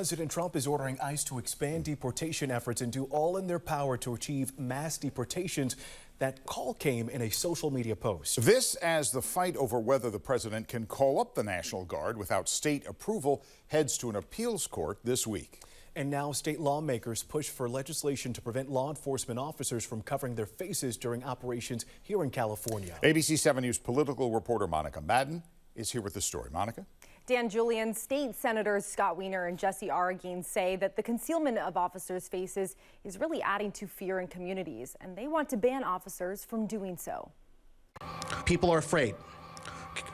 President Trump is ordering ICE to expand deportation efforts and do all in their power to achieve mass deportations. That call came in a social media post. This as the fight over whether the president can call up the National Guard without state approval heads to an appeals court this week. And now state lawmakers push for legislation to prevent law enforcement officers from covering their faces during operations here in California. ABC 7 News political reporter Monica Madden is here with the story. Monica? Dan Julian, State Senators Scott Wiener and Jesse Arreguin say that the concealment of officers' faces is really adding to fear in communities, and they want to ban officers from doing so. People are afraid.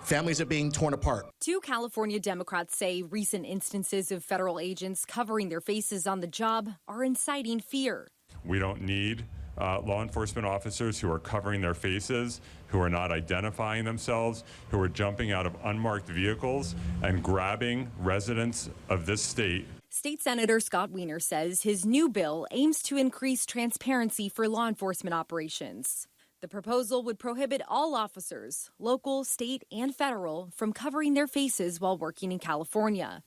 Families are being torn apart. Two California Democrats say recent instances of federal agents covering their faces on the job are inciting fear. We don't need law enforcement officers who are covering their faces, who are not identifying themselves, who are jumping out of unmarked vehicles and grabbing residents of this state. State Senator Scott Wiener says his new bill aims to increase transparency for law enforcement operations. The proposal would prohibit all officers, local, state, and federal, from covering their faces while working in California.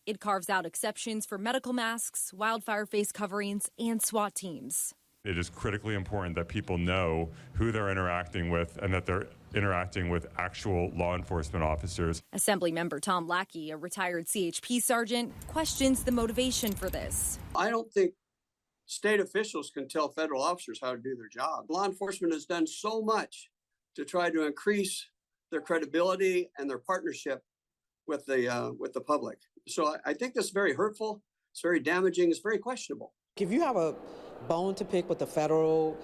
It carves out exceptions for medical masks, wildfire face coverings, and SWAT teams. It is critically important that people know who they're interacting with and that they're interacting with actual law enforcement officers. Assemblymember Tom Lackey, a retired CHP sergeant, questions the motivation for this. I don't think state officials can tell federal officers how to do their job. Law enforcement has done so much to try to increase their credibility and their partnership with the public. So I think this is very hurtful. It's very damaging. It's very questionable. If you have a bone to pick with the federal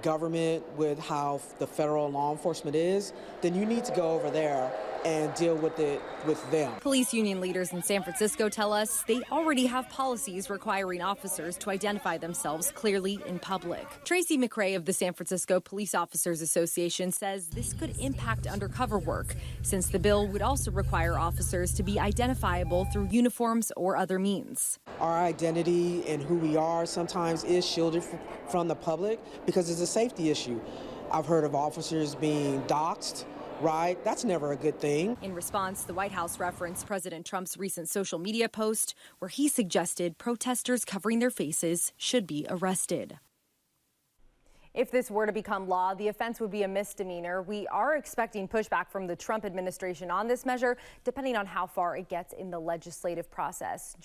government, with how the federal law enforcement is, then you need to go over there and deal with it with them. Police union leaders in San Francisco tell us they already have policies requiring officers to identify themselves clearly in public. Tracy McRae of the San Francisco Police Officers Association says this could impact undercover work, since the bill would also require officers to be identifiable through uniforms or other means. Our identity and who we are sometimes is shielded from the public because it's a safety issue. I've heard of officers being doxxed. Right? That's never a good thing. In response, the White House referenced President Trump's recent social media post where he suggested protesters covering their faces should be arrested. If this were to become law, the offense would be a misdemeanor. We are expecting pushback from the Trump administration on this measure, depending on how far it gets in the legislative process.